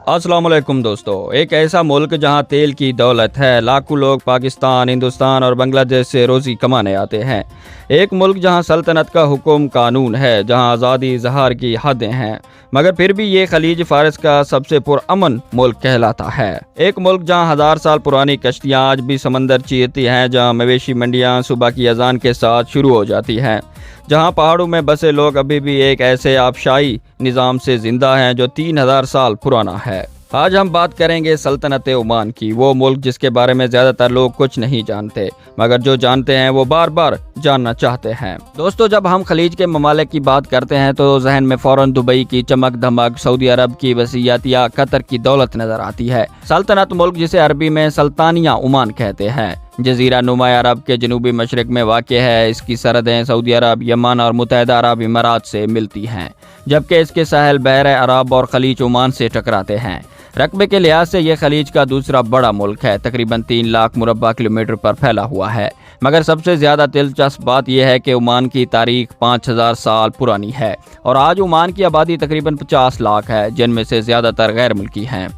अस्सलाम वालेकुम दोस्तों। एक ऐसा मुल्क जहां तेल की दौलत है, लाखों लोग पाकिस्तान, हिंदुस्तान और बांग्लादेश से रोज़ी कमाने आते हैं। एक मुल्क जहां सल्तनत का हुक्म कानून है, जहां आज़ादी इजहार की हदें हैं, मगर फिर भी ये खलीज फारस का सबसे पुरअमन मुल्क कहलाता है। एक मुल्क जहां 1000 साल पुरानी कश्तियाँ आज भी समंदर चीरती हैं, जहां मवेशी मंडियाँ सुबह की अजान के साथ शुरू हो जाती हैं, जहां पहाड़ों में बसे लोग अभी भी एक ऐसे आबशाई निज़ाम से जिंदा हैं जो 3000 साल पुराना है। आज हम बात करेंगे सल्तनत ओमान की, वो मुल्क जिसके बारे में ज़्यादातर लोग कुछ नहीं जानते, मगर जो जानते हैं वो बार बार जानना चाहते हैं। दोस्तों, जब हम खलीज के ममालिक की बात करते हैं तो जहन में फ़ौरन दुबई की चमक धमक, सऊदी अरब की वसीयत या कतर की दौलत नज़र आती है। सल्तनत मुल्क, जिसे अरबी में सुल्तानिया ओमान कहते हैं, जजीरा नुमा अरब के जनूबी मशरक में वाक़ है। इसकी सरहदें सऊदी अरब, यमन और मुत्तहिदा अरब इमारात से मिलती हैं, जबकि इसके साहिल बहर अरब और खलीज ओमान से टकराते हैं। रकबे के लिहाज से यह खलीज का दूसरा बड़ा मुल्क है, तकरीबन 3 लाख मुरब्बा किलोमीटर पर फैला हुआ है। मगर सबसे ज़्यादा दिलचस्प बात यह है कि ओमान की तारीख 5000 साल पुरानी है और आज ओमान की आबादी तकरीबन 50 लाख है, जिनमें से ज़्यादातर गैर मुल्की हैं।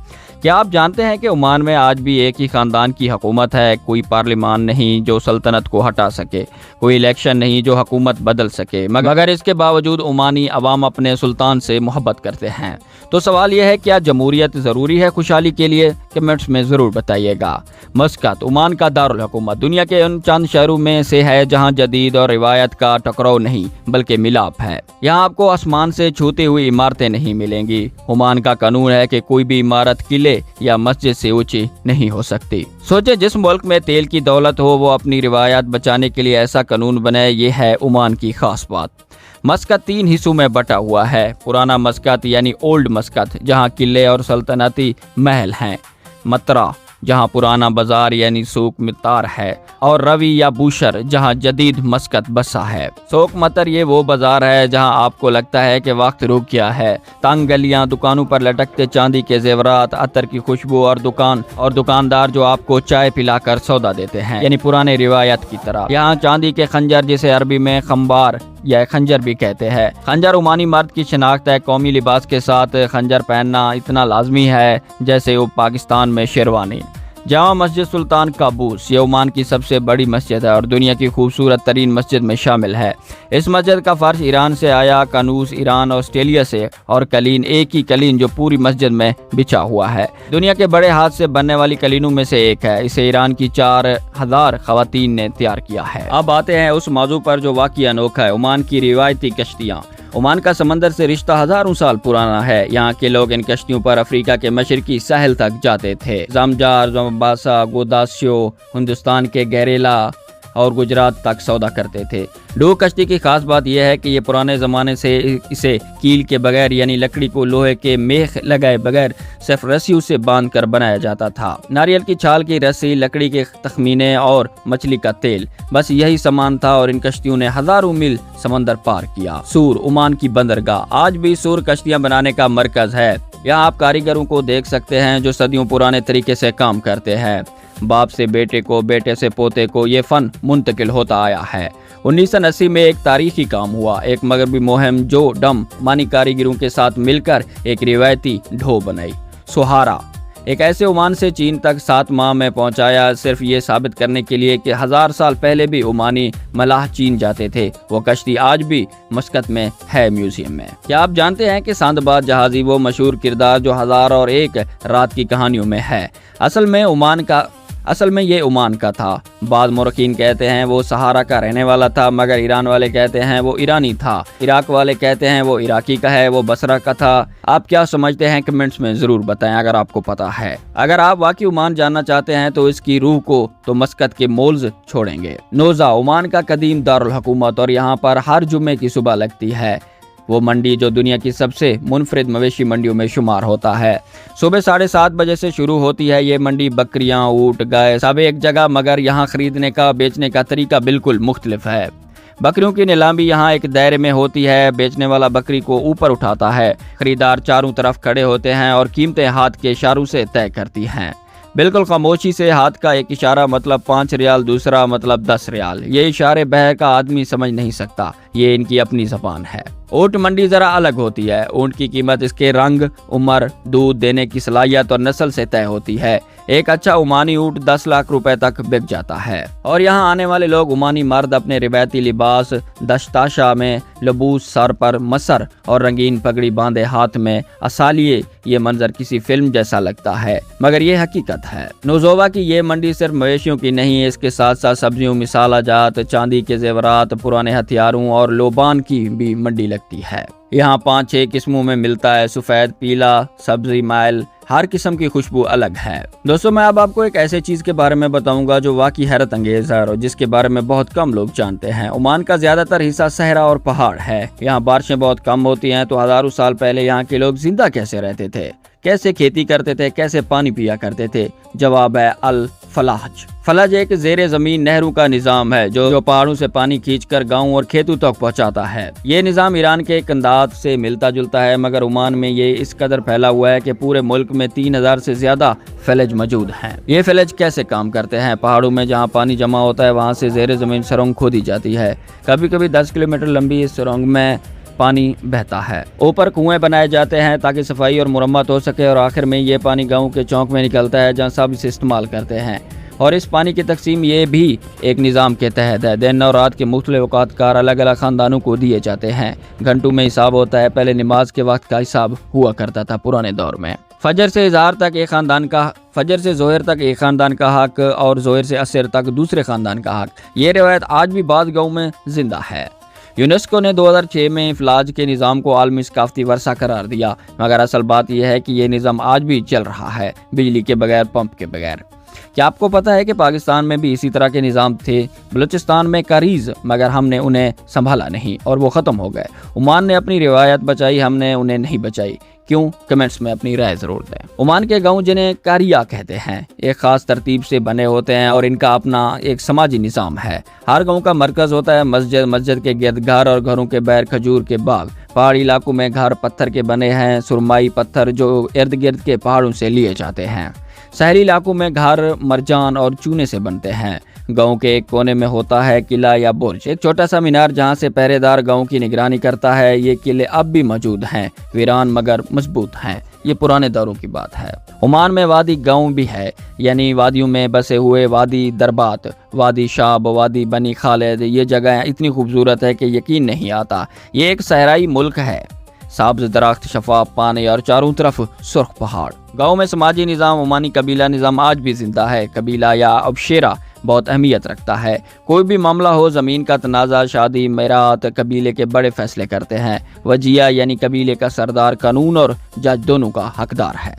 क्या आप जानते हैं कि ओमान में आज भी एक ही ख़ानदान की हुकूमत है? कोई पार्लिमान नहीं जो सल्तनत को हटा सके, कोई इलेक्शन नहीं जो हुकूमत बदल सके, मगर इसके बावजूद ओमानी अवाम अपने सुल्तान से मोहब्बत करते हैं। तो सवाल यह है, क्या जमहूरियत ज़रूरी है खुशहाली के लिए? कमेंट्स में ज़रूर बताइएगा। मस्कत, ओमान का दारुल हुकूमत, दुनिया के उन चंद शहरों में से है जहाँ जदीद और रिवायत का टकराव नहीं बल्कि मिलाप है। यहाँ आपको आसमान से छूती हुई इमारतें नहीं मिलेंगी। ओमान का कानून है कि कोई भी इमारत किले या मस्जिद से ऊंची नहीं हो सकती। सोचे, जिस मुल्क में तेल की दौलत हो वो अपनी रिवायत बचाने के लिए ऐसा कानून बनाए, ये है ओमान की खास बात। मस्कत 3 हिस्सों में बटा हुआ है। पुराना मस्कत यानी ओल्ड मस्कत, जहाँ किले और सल्तनती महल हैं। मतरा, जहाँ पुराना बाजार यानी सूक मितार है। और रवि या बूशर, जहाँ जदीद मस्कत बसा है। सूक मतर ये वो बाजार है जहाँ आपको लगता है कि वक्त रुक गया है। तंग गलियाँ, दुकानों पर लटकते चांदी के जेवरात, अतर की खुशबू और दुकानदार जो आपको चाय पिलाकर सौदा देते हैं, यानी पुराने रिवायत की तरह। यहाँ चांदी के खंजर, जिसे अरबी में खंबार या खंजर भी कहते हैं। खंजर ओमानी मर्द की शिनाख्त है। कौमी लिबास के साथ खंजर पहनना इतना लाजमी है जैसे वो पाकिस्तान में शेरवानी। जामा मस्जिद सुल्तान काबूस, ये ओमान की सबसे बड़ी मस्जिद है और दुनिया की खूबसूरत तरीन मस्जिद में शामिल है। इस मस्जिद का फर्श ईरान से आया, कानूस ईरान, ऑस्ट्रेलिया से, और कलीन एक ही कलीन जो पूरी मस्जिद में बिछा हुआ है। दुनिया के बड़े हाथ से बनने वाली कलीनों में से एक है। इसे ईरान की 4000 खवातीन ने तैयार किया है। अब आते हैं उस मौजू पर जो वाकई अनोखा है, ओमान की रिवायती कश्तियाँ। ओमान का समंदर से रिश्ता हजारों साल पुराना है। यहाँ के लोग इन कश्तियों पर अफ्रीका के मशरकी साहिल तक जाते थे। जमजार, जम्बासा, गोदासियो, हिंदुस्तान के गैरेला और गुजरात तक सौदा करते थे। डो कश्ती की खास बात यह है कि ये पुराने ज़माने से इसे कील के बगैर यानी लकड़ी को लोहे के मेख लगाए बगैर सिर्फ रस्सियों से बांध कर बनाया जाता था। नारियल की छाल की रस्सी, लकड़ी के तखमीने और मछली का तेल, बस यही सामान था और इन कश्तियों ने हजारों मील समंदर पार किया। सूर, ओमान की बंदरगाह, आज भी सूर कश्तियाँ बनाने का मरकज है। यहाँ आप कारीगरों को देख सकते हैं जो सदियों पुराने तरीके से काम करते हैं। बाप से बेटे को, बेटे से पोते को ये फन मुंतकिल होता आया है। 1980 में एक तारीखी काम हुआ। एक मगरबी मुहिम जो डम मानी कारीगरों के साथ मिलकर एक रिवायती ढो बनाई। सोहारा, एक ऐसे ओमान से चीन तक 7 माह में पहुंचाया, सिर्फ ये साबित करने के लिए कि 1000 साल पहले भी ओमानी मलाह चीन जाते थे। वो कश्ती आज भी मस्कत में है, म्यूजियम में। क्या आप जानते हैं कि सांदबाद जहाजी वो मशहूर किरदार जो 1001 रात की कहानियों में है, असल में ये ओमान का था। बाद मोरखीन कहते हैं वो सहारा का रहने वाला था, मगर ईरान वाले कहते हैं वो ईरानी था। इराक वाले कहते हैं वो इराकी का है, वो बसरा का था। आप क्या समझते हैं? कमेंट्स में ज़रूर बताएं अगर आपको पता है। अगर आप वाकई ओमान जानना चाहते हैं तो इसकी रूह को तो मस्कत के मोल्स छोड़ेंगे। नोज़ा, ओमान का कदीम दारुल हुकूमत और यहाँ पर हर जुम्मे की सुबह लगती है वो मंडी जो दुनिया की सबसे मुनफरिद मवेशी मंडियों में शुमार होता है। सुबह 7:30 बजे से शुरू होती है ये मंडी। बकरियां, ऊंट, गाय सब एक जगह, मगर यहाँ खरीदने का, बेचने का तरीका बिल्कुल मुख्तलिफ है। बकरियों की नीलामी यहाँ एक दायरे में होती है। बेचने वाला बकरी को ऊपर उठाता है, खरीदार चारों तरफ खड़े होते हैं और कीमतें हाथ के इशारों से तय करती हैं। बिल्कुल खामोशी से हाथ का एक इशारा मतलब 5 रियाल, दूसरा मतलब 10 रियाल। ये इशारे बहर का आदमी समझ नहीं सकता, ये इनकी अपनी ज़बान है। ऊंट मंडी जरा अलग होती है। ऊंट की कीमत इसके रंग, उम्र, दूध देने की सलाहियत और नस्ल से तय होती है। एक अच्छा ओमानी ऊंट 10 लाख रुपए तक बिक जाता है। और यहाँ आने वाले लोग ओमानी मर्द अपने रिवायती लिबास दश्ताशा में लबूस, सर पर मसर और रंगीन पगड़ी बांधे, हाथ में असालिये। ये मंजर किसी फिल्म जैसा लगता है, मगर ये हकीकत है। नोजोवा की ये मंडी सिर्फ मवेशियों की नहीं है, इसके साथ साथ सब्जियों, मिसाला जात, चांदी के जेवरात, पुराने हथियारों और लोबान की भी मंडी लगती है। यहाँ 5-6 किस्मों में मिलता है, सफेद, पीला, सब्जी, माइल, हर किस्म की खुशबू अलग है। दोस्तों, मैं अब आपको एक ऐसे चीज के बारे में बताऊंगा जो वाकई हैरत अंगेज है और जिसके बारे में बहुत कम लोग जानते हैं। ओमान का ज्यादातर हिस्सा सहरा और पहाड़ है। यहाँ बारिशें बहुत कम होती हैं, तो हजारों साल पहले यहाँ के लोग जिंदा कैसे रहते थे, कैसे खेती करते थे, कैसे पानी पिया करते थे? जवाब है अल फलाज। फलज एक जेर जमीन नहरों का निजाम है जो पहाड़ों से पानी खींचकर गांव और खेतों तक पहुंचाता है। ये निजाम ईरान के कंदात से मिलता जुलता है, मगर ओमान में ये इस कदर फैला हुआ है कि पूरे मुल्क में 3000 से ज्यादा फलज मौजूद हैं। ये फलज कैसे काम करते हैं? पहाड़ों में जहाँ पानी जमा होता है वहाँ से जेर जमीन सुरंग खोदी जाती है। कभी कभी 10 किलोमीटर लंबी इस सुरंग में पानी बहता है। ऊपर कुएं बनाए जाते हैं ताकि सफाई और मुरम्मत हो सके और आखिर में ये पानी गांव के चौक में निकलता है जहां सब इसे इस्तेमाल करते हैं। और इस पानी की तकसीम ये भी एक निज़ाम के तहत है। दिन और रात के मुख्तलिफ औकात कार अलग अलग खानदानों को दिए जाते हैं। घंटों में हिसाब होता है। पहले नमाज के वक्त का हिसाब हुआ करता था पुराने दौर में। फजर से जोहर तक एक खानदान का हक और जोहर से असर तक दूसरे खानदान का हक। ये रिवायत आज भी बाद गाँव में जिंदा है। यूनेस्को ने 2006 में फलाज के निज़ाम को आलमी सकाफती वर्षा करार दिया, मगर असल बात यह है कि ये निज़ाम आज भी चल रहा है, बिजली के बगैर, पंप के बगैर। क्या आपको पता है कि पाकिस्तान में भी इसी तरह के निज़ाम थे? बलूचिस्तान में कारीज, मगर हमने उन्हें संभाला नहीं और वो ख़त्म हो गए। ओमान ने अपनी रिवायत बचाई, हमने उन्हें नहीं बचाई। क्यों? कमेंट्स में अपनी राय जरूर दें। ओमान के गांव जिन्हें कारिया कहते हैं एक खास तरतीब से बने होते हैं और इनका अपना एक समाजी निज़ाम है। हर गांव का मरकज होता है मस्जिद, मस्जिद के गिर्द घर और घरों के बैर खजूर के बाग। पहाड़ी इलाकों में घर पत्थर के बने हैं, सुरमाई पत्थर जो इर्द गिर्द के पहाड़ों से लिए जाते हैं। शहरी इलाकों में घर मरजान और चूने से बनते हैं। गांव के एक कोने में होता है किला या बुर्ज, एक छोटा सा मीनार जहां से पहरेदार गांव की निगरानी करता है। ये किले अब भी मौजूद हैं, वीरान मगर मजबूत हैं। ये पुराने दौरों की बात है। ओमान में वादी गांव भी है, यानी वादियों में बसे हुए। वादी दरबात, वादी शाब, वादी बनी खालिद, ये जगह इतनी खूबसूरत है कि यकीन नहीं आता। ये एक सहराई मुल्क है, साब्ज दरख्त, शफाफ पानी और चारों तरफ सुर्ख पहाड़। गांव में समाजी निज़ाम, ओमानी कबीला निज़ाम आज भी जिंदा है। कबीला या अबशेरा बहुत अहमियत रखता है। कोई भी मामला हो, ज़मीन का तनाज़ा, शादी, मेरात, कबीले के बड़े फैसले करते हैं। वजिया यानी कबीले का सरदार कानून और जज दोनों का हकदार है।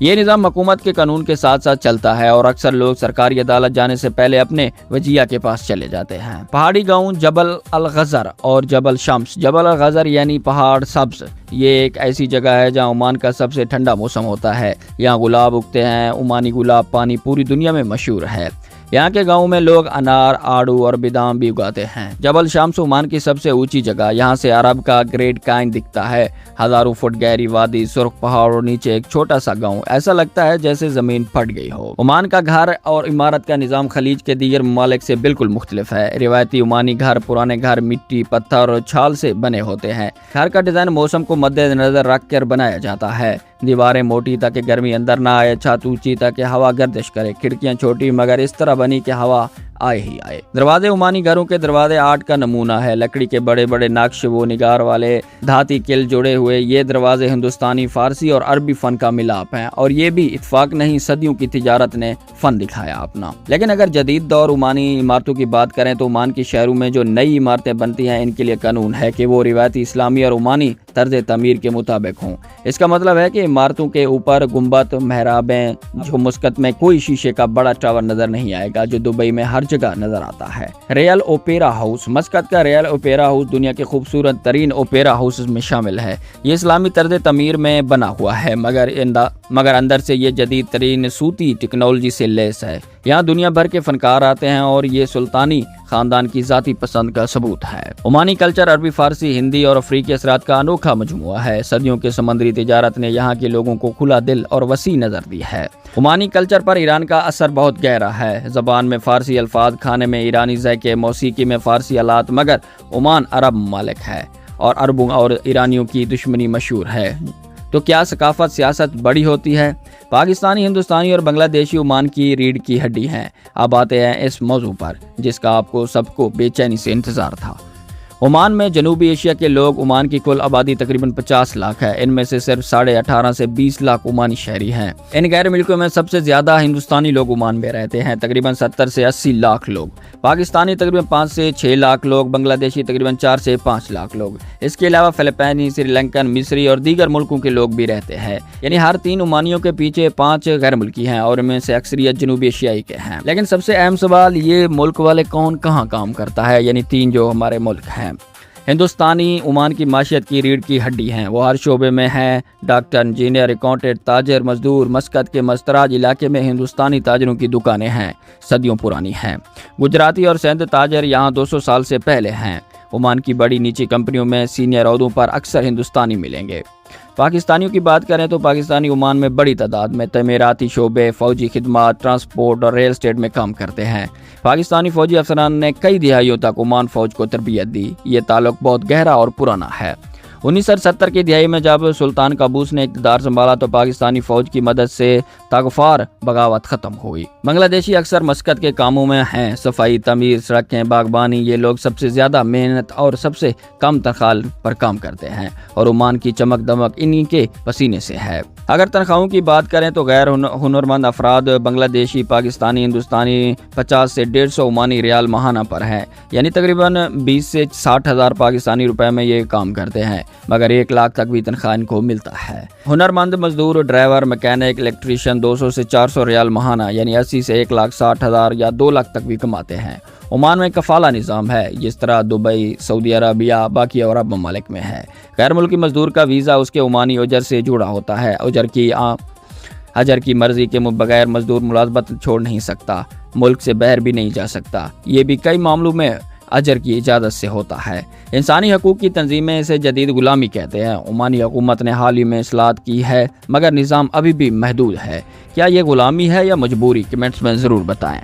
ये निज़ाम हुकूमत के कानून के साथ साथ चलता है और अक्सर लोग सरकारी अदालत जाने से पहले अपने वजिया के पास चले जाते हैं। पहाड़ी गांव जबल अल गज़र और जबल शम्स। जबल अल गज़र यानी पहाड़ सब्ज, ये एक ऐसी जगह है जहां ओमान का सबसे ठंडा मौसम होता है। यहाँ गुलाब उगते हैं। ओमानी गुलाब पानी पूरी दुनिया में मशहूर है। यहाँ के गाँव में लोग अनार, आड़ू और बादाम भी उगाते हैं। जबल शम्स ओमान की सबसे ऊंची जगह, यहाँ से अरब का ग्रेट काइन दिखता है। हजारों फुट गहरी वादी, सुर्ख पहाड़ और नीचे एक छोटा सा गांव। ऐसा लगता है जैसे जमीन फट गई हो। ओमान का घर और इमारत का निज़ाम खलीज के दीगर ममालिक से बिल्कुल मुख्तलिफ है। रिवायती ओमानी घर, पुराने घर मिट्टी, पत्थर और छाल से बने होते हैं। घर का डिजाइन मौसम को मद्देनजर रख कर बनाया जाता है। दीवारें मोटी ताकि गर्मी अंदर ना आए, छत ऊंची ताकि हवा गर्दिश करे, खिड़कियां छोटी मगर इस तरह बनी कि हवा आए ही आए। दरवाजे ओमानी घरों के दरवाजे आर्ट का नमूना है। लकड़ी के बड़े बड़े नक्श, वो निगार वाले धाती किल जुड़े हुए। ये दरवाजे हिंदुस्तानी, फारसी और अरबी फन का मिलाप हैं और ये भी इत्तेफाक नहीं, सदियों की तिजारत ने फन दिखाया अपना। लेकिन अगर जदीद दौर ओमानी इमारतों की बात करें तो ओमान के शहरों में जो नई इमारतें बनती हैं इनके लिए कानून है कि वो रिवायती इस्लामी और ओमानी तर्ज तमीर के मुताबिक हों। इसका मतलब है कि इमारतों के ऊपर गुंबद, मेहराबें, जो मुस्कत में कोई शीशे का बड़ा टावर नजर नहीं आएगा जो दुबई में हर जगह नजर आता है। रॉयल ओपेरा हाउस, मस्कत का रॉयल ओपेरा हाउस दुनिया के खूबसूरत तरीन ओपेरा हाउस में शामिल है। ये इस्लामी तर्ज तमीर में बना हुआ है मगर अंदर से ये जदीद तरीन सूती टेक्नोलॉजी से लैस है। यहाँ दुनिया भर के फनकार आते हैं और ये सुल्तानी खानदान की जाती पसंद का सबूत है। ओमानी कल्चर अरबी, फारसी, हिंदी और अफ्रीकी असरात का अनोखा मजमुआ है। सदियों के समुद्री तिजारत ने यहाँ के लोगों को खुला दिल और वसी नजर दी है। ओमानी कल्चर पर ईरान का असर बहुत गहरा है। जबान में फारसी अल्फाज, खाने में ईरानी ज़ायके, मौसीकी में फारसी आलात, मगर ओमान अरब ममालिक है اور عربوں اور ایرانیوں کی دشمنی مشہور ہے۔ تو کیا ثقافت سیاست بڑی ہوتی ہے؟ پاکستانی، ہندوستانی اور بنگلہ دیشی عمان کی ریڑھ کی ہڈی ہیں۔ اب آتے ہیں اس موضوع پر جس کا آپ کو سب کو بے چینی سے انتظار تھا۔ عمان میں جنوبی ایشیا کے لوگ، عمان کی کل آبادی تقریباً 50 لاکھ ہے۔ ان میں سے صرف 18.5 سے 20 لاکھ عمانی شہری ہیں۔ ان غیر ملکوں میں سب سے زیادہ ہندوستانی لوگ عمان میں رہتے ہیں، تقریباً 70 سے 80 لاکھ لوگ، پاکستانی تقریباً 5 سے 6 لاکھ لوگ، بنگلہ دیشی تقریباً 4 سے 5 لاکھ لوگ۔ اس کے علاوہ فلپائنی، سری لنکن، مصری اور دیگر ملکوں کے لوگ بھی رہتے ہیں، یعنی ہر 3 عمانیوں کے پیچھے 5 غیر ملکی ہیں اور ان میں سے اکثریت جنوبی ایشیائی کے ہیں۔ لیکن سب سے اہم سوال یہ ملک والے کون کہاں کام کرتا ہے، یعنی 3 جو ہمارے ملک ہیں۔ ہندوستانی عمان کی معیشت کی ریڑھ کی ہڈی ہیں، وہ ہر شعبے میں ہیں، ڈاکٹر، انجینئر، اکاؤنٹنٹ، تاجر، مزدور۔ مسقط کے مستراج علاقے میں ہندوستانی تاجروں کی دکانیں ہیں، صدیوں پرانی ہیں۔ گجراتی اور سندھ تاجر یہاں 200 سال سے پہلے ہیں۔ عمان کی بڑی نیچی کمپنیوں میں سینئر عہدوں پر اکثر ہندوستانی ملیں گے۔ پاکستانیوں کی بات کریں تو پاکستانی عمان میں بڑی تعداد میں تعمیراتی شعبے، فوجی خدمات، ٹرانسپورٹ اور ریل اسٹیٹ میں کام کرتے ہیں۔ پاکستانی فوجی افسران نے کئی دہائیوں تک عمان فوج کو تربیت دی۔ یہ تعلق بہت گہرا اور پرانا ہے۔ 1970 کی دہائی میں جب سلطان قابوس نے اقتدار سنبھالا تو پاکستانی فوج کی مدد سے طاغفار بغاوت ختم ہوئی۔ بنگلہ دیشی اکثر مسقط کے کاموں میں ہیں، صفائی، تعمیر، سڑکیں، باغبانی۔ یہ لوگ سب سے زیادہ محنت اور سب سے کم تنخواہ پر کام کرتے ہیں اور عمان کی چمک دمک انہی کے پسینے سے ہے۔ اگر تنخواہوں کی بات کریں تو غیر ہنرمند افراد بنگلہ دیشی، پاکستانی، ہندوستانی 50 سے 150 عمانی ریال ماہانہ پر ہیں، یعنی تقریباً 20 سے 60 ہزار پاکستانی روپے میں یہ کام کرتے ہیں، مگر 1 لاکھ تک بھی تنخواہ ان کو ملتا ہے۔ ہنرمند مزدور، ڈرائیور، میکینک، الیکٹریشین 200 سے 400 ریال ماہانہ یعنی 80 سے 1,60,000 یا 2 لاکھ تک بھی کماتے ہیں۔ عمان میں کفالہ نظام ہے، جس طرح دبئی، سعودی عربیہ، باقی عرب ممالک میں ہے۔ غیر ملکی مزدور کا ویزا اس کے عمانی اجر سے جڑا ہوتا ہے۔ اجر کی مرضی کے بغیر مزدور ملازمت چھوڑ نہیں سکتا، ملک سے باہر بھی نہیں جا سکتا۔ یہ بھی کئی معاملوں میں اجر کی اجازت سے ہوتا ہے۔ انسانی حقوق کی تنظیمیں اسے جدید غلامی کہتے ہیں۔ عمانی حکومت نے حال ہی میں اصلاحات کی ہے، مگر نظام ابھی بھی محدود ہے۔ کیا یہ غلامی ہے یا مجبوری؟ کمنٹس میں ضرور بتائیں۔